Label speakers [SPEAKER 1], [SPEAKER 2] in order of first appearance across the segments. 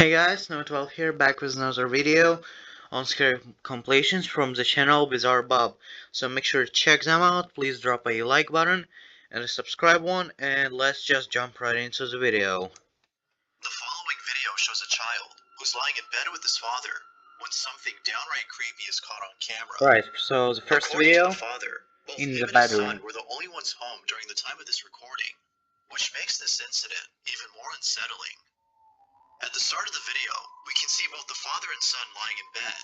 [SPEAKER 1] Hey guys, Note12 here, back with another video on scary compilations from the channel Bizarre Bob. So make sure to check them out, please drop a like button and a subscribe one, and let's just jump right into the video.
[SPEAKER 2] The following video shows a child who's lying in bed with his father when something downright creepy is caught on camera.
[SPEAKER 1] Right, so the first
[SPEAKER 2] According
[SPEAKER 1] video
[SPEAKER 2] to the father, both
[SPEAKER 1] in
[SPEAKER 2] him
[SPEAKER 1] the
[SPEAKER 2] and his
[SPEAKER 1] bedroom.
[SPEAKER 2] son were the only ones home during the time of this recording, which makes this incident even more unsettling. At the start of the video, we can see both the father and son lying in bed.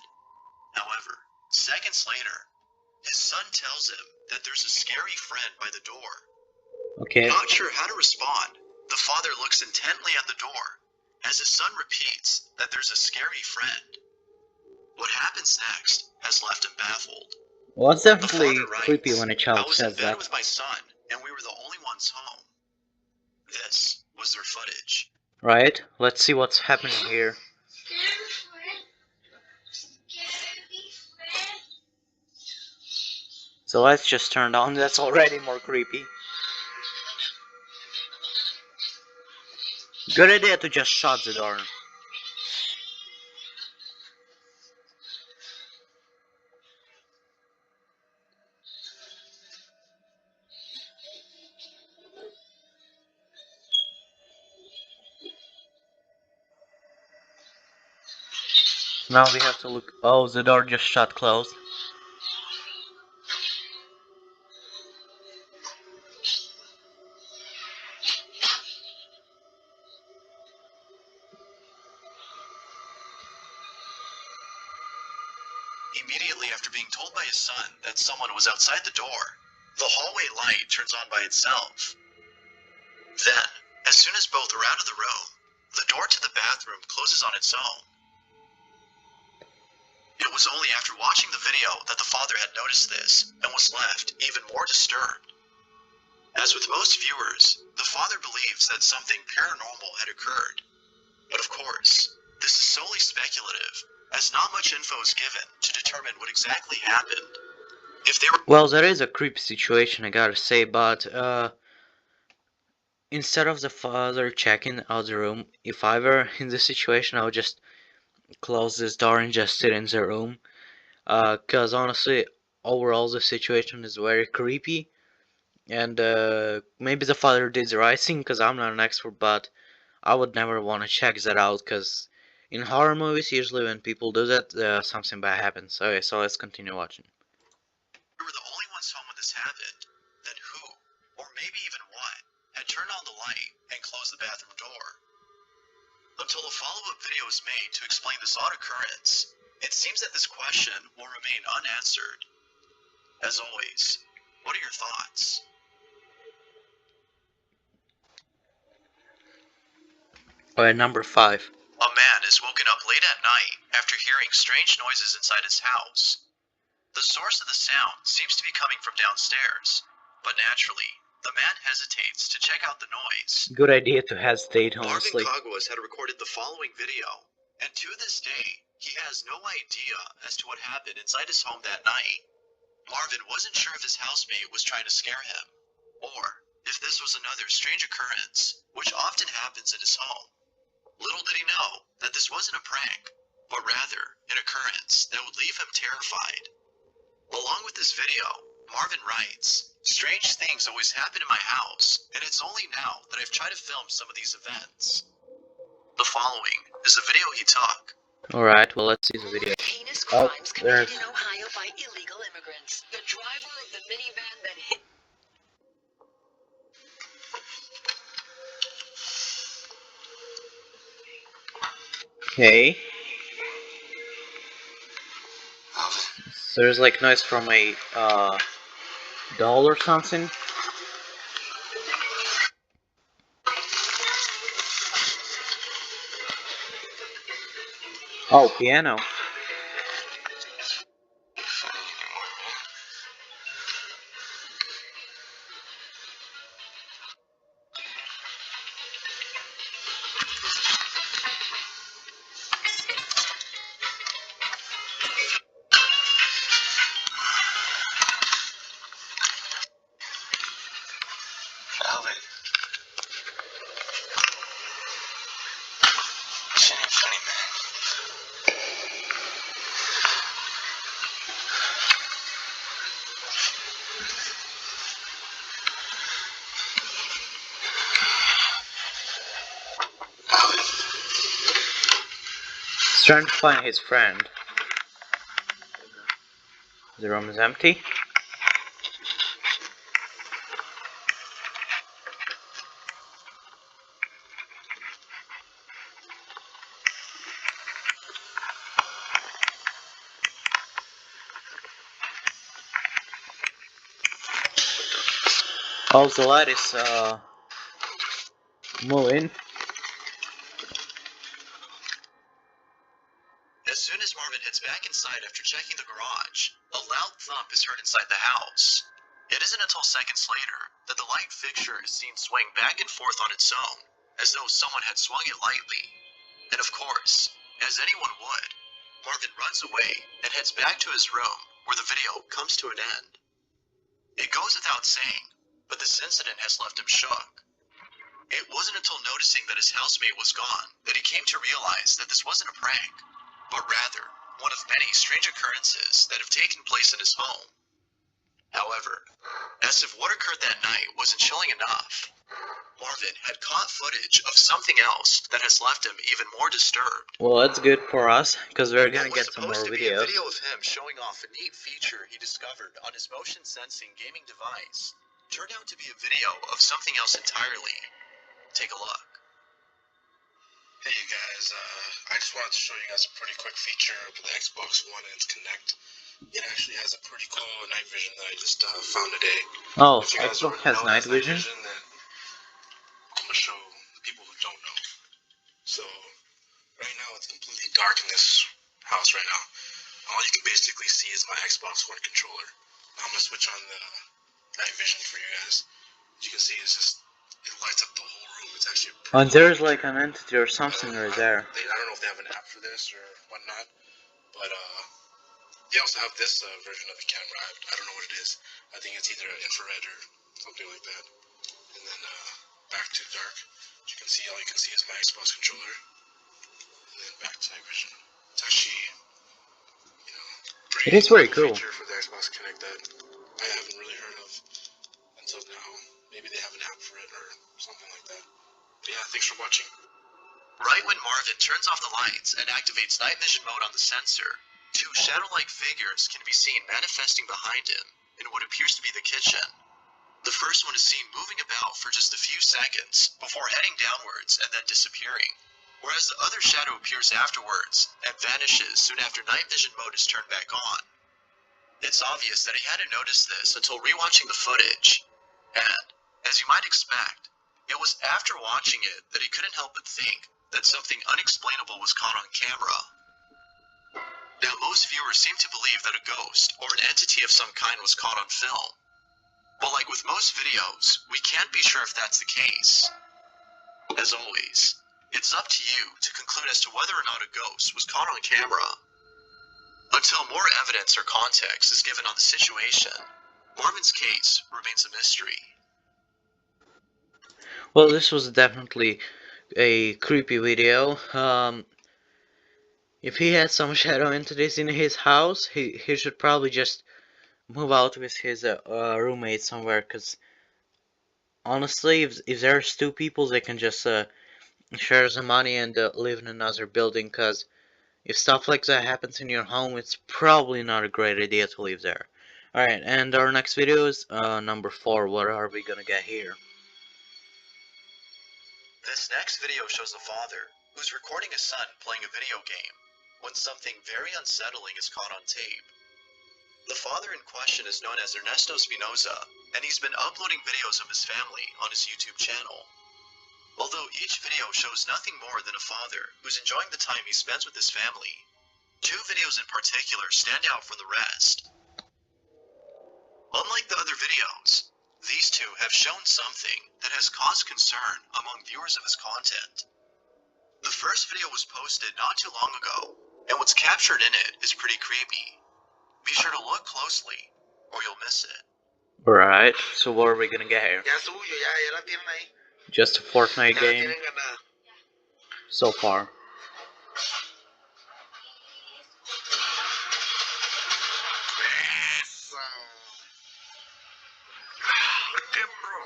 [SPEAKER 2] However, seconds later, his son tells him that there's a scary friend by the door.
[SPEAKER 1] Okay.
[SPEAKER 2] Not sure how to respond, the father looks intently at the door as his son repeats that there's a scary friend. What happens next has left him baffled.
[SPEAKER 1] Well, it's
[SPEAKER 2] The
[SPEAKER 1] definitely
[SPEAKER 2] father writes,
[SPEAKER 1] creepy when a
[SPEAKER 2] "I
[SPEAKER 1] child
[SPEAKER 2] was in
[SPEAKER 1] says
[SPEAKER 2] bed
[SPEAKER 1] that.
[SPEAKER 2] with my son, and we were the only ones home." This was their footage.
[SPEAKER 1] Right, let's see what's happening here. So let's just turn it on, that's already more creepy. Good idea to just shut the door. Now we have to look. Oh, the door just shut closed.
[SPEAKER 2] Immediately after being told by his son that someone was outside the door, the hallway light turns on by itself. Then, as soon as both are out of the room, the door to the bathroom closes on its own. It was only after watching the video that the father had noticed this and was left even more disturbed. As with most viewers, the father believes that something paranormal had occurred. But of course, this is solely speculative, as not much info is given to determine what exactly happened. If they were—
[SPEAKER 1] Well, that is a creepy situation, I gotta say, but instead of the father checking out the room, if I were in this situation, I would just close this door and just sit in the room. Cause honestly, overall the situation is very creepy, and maybe the father did the right thing, cause I'm not an expert, but I would never want to check that out, cause in horror movies, usually when people do that, something bad happens. Okay, so let's continue watching.
[SPEAKER 2] we were the only ones home when this happened, then who, or maybe even what, had turned on the light and closed the bathroom door? Until a follow-up video is made to explain this odd occurrence, it seems that this question will remain unanswered. As always, what are your thoughts?
[SPEAKER 1] Alright, number 5.
[SPEAKER 2] A man is woken up late at night after hearing strange noises inside his house. The source of the sound seems to be coming from downstairs, but naturally, the man hesitates to check out the noise.
[SPEAKER 1] Good idea to hesitate,
[SPEAKER 2] Marvin
[SPEAKER 1] honestly.
[SPEAKER 2] Caguas had recorded the following video, and to this day, he has no idea as to what happened inside his home that night. Marvin wasn't sure if his housemate was trying to scare him, or if this was another strange occurrence, which often happens in his home. Little did he know that this wasn't a prank, but rather an occurrence that would leave him terrified. Along with this video, Marvin writes, "Strange things always happen in my house, and it's only now that I've tried to film some of these events." The following is the video he took.
[SPEAKER 1] Alright, well, let's see the video.
[SPEAKER 3] Heinous
[SPEAKER 1] Oh,
[SPEAKER 3] crimes committed
[SPEAKER 1] there's...
[SPEAKER 3] in Ohio by illegal immigrants. The driver of the minivan that hit.
[SPEAKER 1] Okay. So there's like noise from a doll or something. Oh, piano.
[SPEAKER 2] Shit ain't funny, man.
[SPEAKER 1] He's trying to find his friend. The room is empty. Also, the light is moving.
[SPEAKER 2] As soon as Marvin heads back inside after checking the garage, a loud thump is heard inside the house. It isn't until seconds later that the light fixture is seen swing back and forth on its own, as though someone had swung it lightly. And of course, as anyone would, Marvin runs away and heads back to his room, where the video comes to an end. It goes without saying, but this incident has left him shook. It wasn't until noticing that his housemate was gone that he came to realize that this wasn't a prank, but rather one of many strange occurrences that have taken place in his home. However, as if what occurred that night wasn't chilling enough, Marvin had caught footage of something else that has left him even more disturbed.
[SPEAKER 1] Well, that's good for us, because we're gonna
[SPEAKER 2] What was
[SPEAKER 1] get some more
[SPEAKER 2] supposed to be a
[SPEAKER 1] videos.
[SPEAKER 2] video of him showing off a neat feature he discovered on his motion sensing gaming device turned out to be a video of something else entirely. Take a look.
[SPEAKER 4] Hey you guys, I just wanted to show you guys a pretty quick feature of the Xbox One and its Connect. It actually has a pretty cool night vision that I just found today.
[SPEAKER 1] Oh,
[SPEAKER 4] If you guys
[SPEAKER 1] Xbox
[SPEAKER 4] already
[SPEAKER 1] has
[SPEAKER 4] know
[SPEAKER 1] night
[SPEAKER 4] that's night
[SPEAKER 1] vision?
[SPEAKER 4] vision, then I'm gonna show the people who don't know. So right now it's completely dark in this house right now. All you can basically see is my Xbox One controller. Now I'm gonna switch on the night vision for you guys. As you can see, it lights up the whole room. It's actually a pretty
[SPEAKER 1] And
[SPEAKER 4] cool
[SPEAKER 1] there's
[SPEAKER 4] feature.
[SPEAKER 1] like an entity or something right there.
[SPEAKER 4] I don't know if they have an app for this or whatnot, but they also have this version of the camera. I don't know what it is. I think it's either infrared or something like that. And then back to dark. As you can see, all you can see is my Xbox controller. And then back to night vision. It's actually,
[SPEAKER 1] It
[SPEAKER 4] pretty
[SPEAKER 1] is very
[SPEAKER 4] cool
[SPEAKER 1] cool.
[SPEAKER 4] feature for the Xbox Connect that I haven't really heard of until now. Maybe they have an app for it or something like that. But yeah, thanks for watching.
[SPEAKER 2] Right when Marvin turns off the lights and activates night vision mode on the sensor, two shadow-like figures can be seen manifesting behind him in what appears to be the kitchen. The first one is seen moving about for just a few seconds before heading downwards and then disappearing, whereas the other shadow appears afterwards and vanishes soon after night vision mode is turned back on. It's obvious that he hadn't noticed this until rewatching the footage, and, as you might expect, it was after watching it that he couldn't help but think that something unexplainable was caught on camera. Now, most viewers seem to believe that a ghost or an entity of some kind was caught on film. But like with most videos, we can't be sure if that's the case. As always, it's up to you to conclude as to whether or not a ghost was caught on camera. Until more evidence or context is given on the situation, Marvin's case remains a mystery.
[SPEAKER 1] Well, this was definitely a creepy video. If he had some shadow entities in his house, he should probably just move out with his roommate somewhere. Cause honestly, if there's two people, they can just share some money and live in another building. Cause if stuff like that happens in your home, it's probably not a great idea to live there. Alright, and our next video is number 4. What are we gonna get here?
[SPEAKER 2] This next video shows a father who's recording his son playing a video game when something very unsettling is caught on tape. The father in question is known as Ernesto Espinoza, and he's been uploading videos of his family on his YouTube channel. Although each video shows nothing more than a father who's enjoying the time he spends with his family, two videos in particular stand out from the rest. Unlike the other videos, these two have shown something that has caused concern among viewers of his content. The first video was posted not too long ago, and what's captured in it is pretty creepy. Be sure to look closely, or you'll miss it.
[SPEAKER 1] Right, so what are we gonna get here?
[SPEAKER 4] Ya suyo, ya la tienen ahí.
[SPEAKER 1] Just a Fortnite
[SPEAKER 4] Ya la
[SPEAKER 1] game
[SPEAKER 4] tienen ganada.
[SPEAKER 1] so far.
[SPEAKER 4] bro.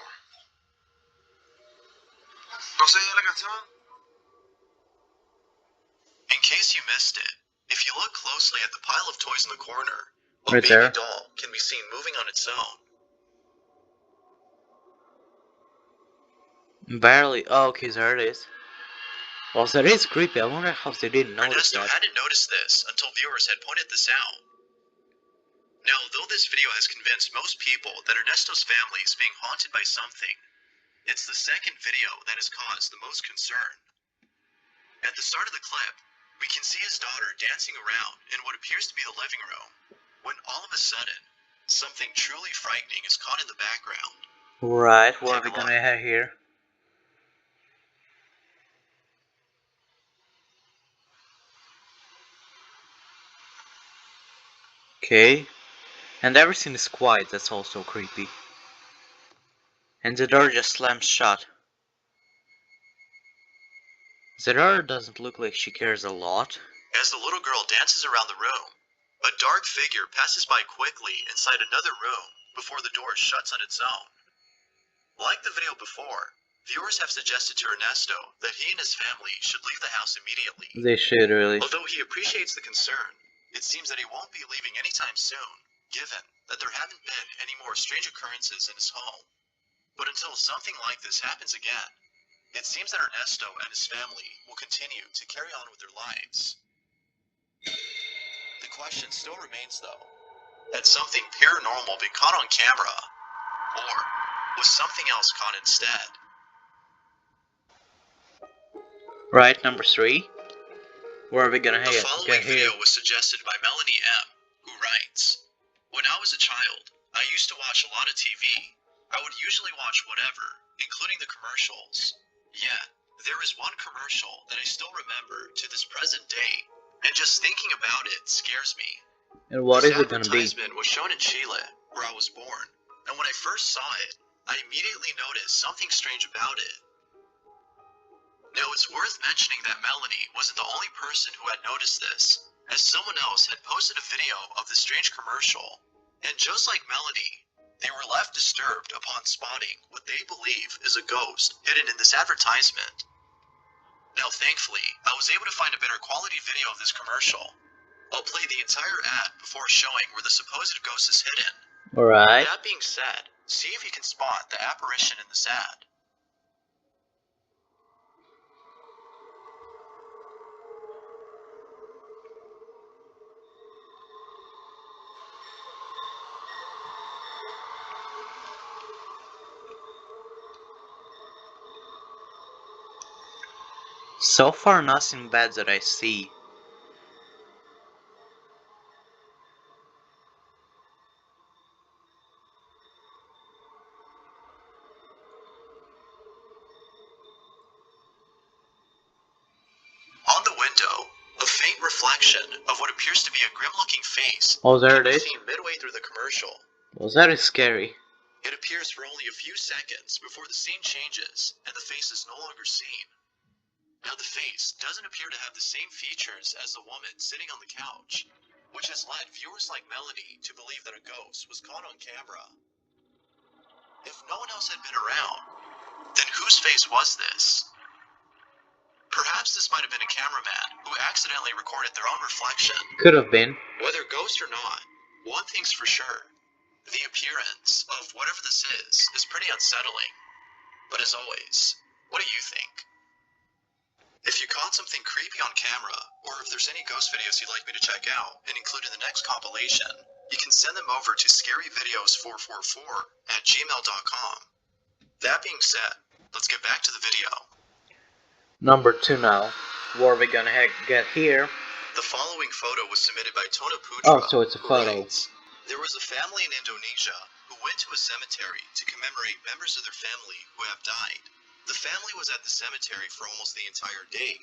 [SPEAKER 4] No sé la canción.
[SPEAKER 2] In case you missed it, if you look closely at the pile of toys in the corner, a
[SPEAKER 1] Right
[SPEAKER 2] baby
[SPEAKER 1] there.
[SPEAKER 2] doll can be seen moving on its own.
[SPEAKER 1] Barely. Oh, okay, there it is. Well, that is creepy. I wonder how they didn't notice
[SPEAKER 2] Ernesto
[SPEAKER 1] that.
[SPEAKER 2] hadn't noticed this until viewers had pointed this out. Now, though this video has convinced most people that Ernesto's family is being haunted by something, it's the second video that has caused the most concern. At the start of the clip, we can see his daughter dancing around in what appears to be the living room, when all of a sudden, something truly frightening is caught in the background.
[SPEAKER 1] Right, what are
[SPEAKER 2] Take
[SPEAKER 1] we
[SPEAKER 2] a
[SPEAKER 1] gonna
[SPEAKER 2] look.
[SPEAKER 1] have here? Okay. And everything is quiet, that's also creepy. And the door just slams shut. The door doesn't look like she cares a lot.
[SPEAKER 2] As the little girl dances around the room, a dark figure passes by quickly inside another room before the door shuts on its own. Like the video before, viewers have suggested to Ernesto that he and his family should leave the house immediately.
[SPEAKER 1] They should really.
[SPEAKER 2] Although he appreciates the concern, it seems that he won't be leaving anytime soon, given that there haven't been any more strange occurrences in his home. But until something like this happens again, it seems that Ernesto and his family will continue to carry on with their lives. The question still remains, though, had something paranormal been caught on camera, or was something else caught instead?
[SPEAKER 1] Right, number 3. Where are we gonna
[SPEAKER 2] The
[SPEAKER 1] get
[SPEAKER 2] following
[SPEAKER 1] here?
[SPEAKER 2] video was suggested by Melanie M., who writes, "When I was a child, I used to watch a lot of TV. I would usually watch whatever, including the commercials. Yet, there is one commercial that I still remember to this present day, and just thinking about it scares me.
[SPEAKER 1] And what
[SPEAKER 2] This
[SPEAKER 1] is it gonna be?
[SPEAKER 2] advertisement was shown in Chile, where I was born, and when I first saw it, I immediately noticed something strange about it. Now, it's worth mentioning that Melanie wasn't the only person who had noticed this, as someone else had posted a video of the strange commercial, and just like Melanie, they were left disturbed upon spotting what they believe is a ghost hidden in this advertisement. Now, thankfully, I was able to find a better quality video of this commercial. I'll play the entire ad before showing where the supposed ghost is hidden.
[SPEAKER 1] Alright.
[SPEAKER 2] That being said, see if you can spot the apparition in this ad.
[SPEAKER 1] So far, nothing bad that I see.
[SPEAKER 2] On the window, a faint reflection of what appears to be a grim-looking face
[SPEAKER 1] Oh, there
[SPEAKER 2] can
[SPEAKER 1] it
[SPEAKER 2] be
[SPEAKER 1] is.
[SPEAKER 2] seen midway through the commercial.
[SPEAKER 1] Well, that is scary.
[SPEAKER 2] It appears for only a few seconds before the scene changes and the face is no longer seen. Now, the face doesn't appear to have the same features as the woman sitting on the couch, which has led viewers like Melanie to believe that a ghost was caught on camera. If no one else had been around, then whose face was this? Perhaps this might have been a cameraman who accidentally recorded their own reflection.
[SPEAKER 1] Could have been.
[SPEAKER 2] Whether ghost or not, one thing's for sure. The appearance of whatever this is pretty unsettling. But as always, what do you think? If you caught something creepy on camera, or if there's any ghost videos you'd like me to check out and include in the next compilation, you can send them over to scaryvideos444@gmail.com. That being said, let's get back to the video.
[SPEAKER 1] Number 2 now. Where are we gonna get here?
[SPEAKER 2] The following photo was submitted by Tona Putra.
[SPEAKER 1] Oh, so it's a
[SPEAKER 2] who
[SPEAKER 1] photo.
[SPEAKER 2] writes, "There was a family in Indonesia who went to a cemetery to commemorate members of their family who have died. The family was at the cemetery for almost the entire day.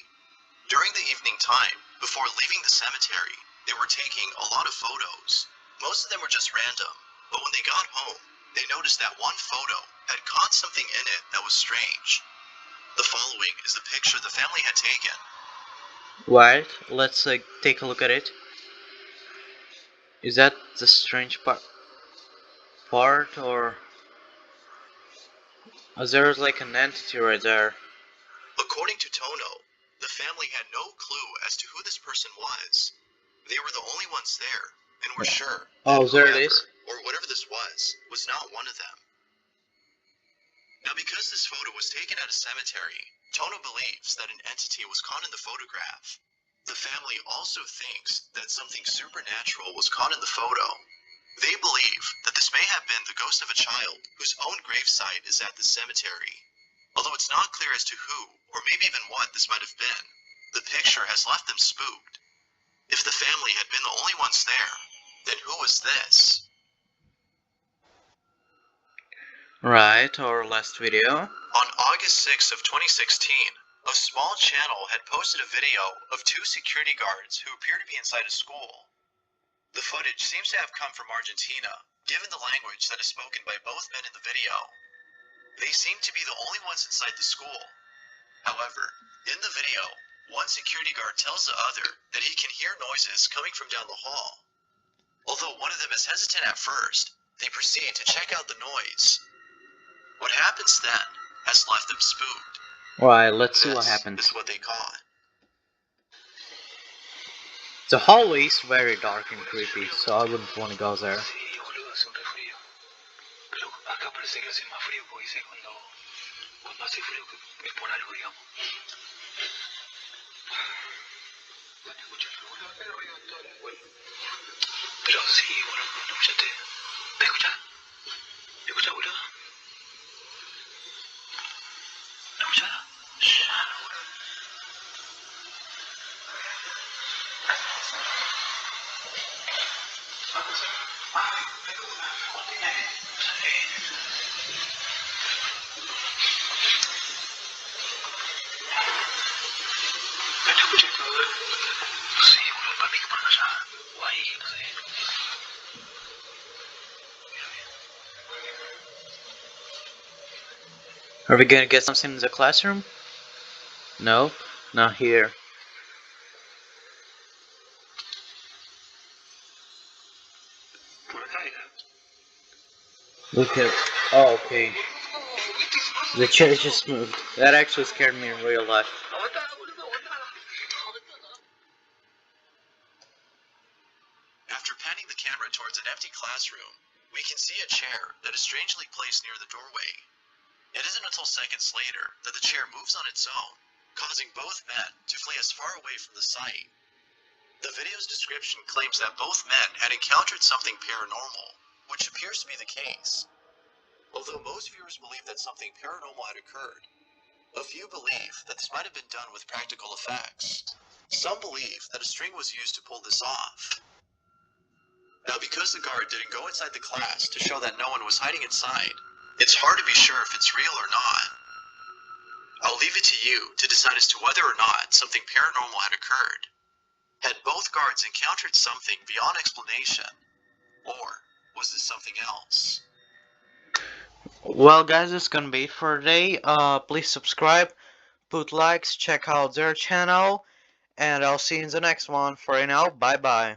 [SPEAKER 2] During the evening time, before leaving the cemetery, they were taking a lot of photos. Most of them were just random, but when they got home, they noticed that one photo had caught something in it that was strange. The following is the picture the family had taken.
[SPEAKER 1] Right, let's take a look at it. Is that the strange part or There's like an entity right there.
[SPEAKER 2] According to Tono, the family had no clue as to who this person was. They were the only ones there, and were sure that
[SPEAKER 1] Oh, there it
[SPEAKER 2] whoever,
[SPEAKER 1] is.
[SPEAKER 2] or whatever this was not one of them. Now, because this photo was taken at a cemetery, Tono believes that an entity was caught in the photograph. The family also thinks that something supernatural was caught in the photo. They believe that this may have been the ghost of a child whose own gravesite is at the cemetery. Although it's not clear as to who, or maybe even what this might have been, the picture has left them spooked. If the family had been the only ones there, then who was this?
[SPEAKER 1] Right, our last video.
[SPEAKER 2] On August 6th of 2016, a small channel had posted a video of two security guards who appear to be inside a school. The footage seems to have come from Argentina, given the language that is spoken by both men in the video. They seem to be the only ones inside the school. However, in the video, one security guard tells the other that he can hear noises coming from down the hall. Although one of them is hesitant at first, they proceed to check out the noise. What happens then has left them spooked.
[SPEAKER 1] Right, let's see what
[SPEAKER 2] This
[SPEAKER 1] happens.
[SPEAKER 2] is what they caught.
[SPEAKER 1] The hallway is very dark and creepy, so I wouldn't want to go there.
[SPEAKER 4] Sí, boludo, hace un resfrío. Pero acá parece que hace más frío porque dice cuando hace frío que es por algo, digamos. Bueno, escucha, boludo, acá hay ruido en toda la escuela. Pero sí, boludo, ¿no escuchaste? ¿Me escuchás? ¿Me escuchás, boludo? ¿Me escuchás? Ya, boludo. ¿No escuchaste, boludo? Sí, boludo, para mí que por allá. O ahí, no sé.
[SPEAKER 1] Are we gonna get something in the classroom? No, not here.
[SPEAKER 4] Por acá era.
[SPEAKER 1] Look at. Oh, okay. The chair just moved. That actually scared me in real life.
[SPEAKER 2] After panning the camera towards an empty classroom, we can see a chair that is strangely placed near the doorway. It isn't until seconds later that the chair moves on its own, causing both men to flee as far away from the site. The video's description claims that both men had encountered something paranormal, which appears to be the case. Although most viewers believe that something paranormal had occurred, a few believe that this might have been done with practical effects. Some believe that a string was used to pull this off. Now, because the guard didn't go inside the class to show that no one was hiding inside, it's hard to be sure if it's real or not. I'll leave it to you to decide as to whether or not something paranormal had occurred. Had both guards encountered something beyond explanation, or was this something else?
[SPEAKER 1] Well, guys, that's gonna be it for today. Please subscribe, put likes, check out their channel, and I'll see you in the next one. For now, bye bye.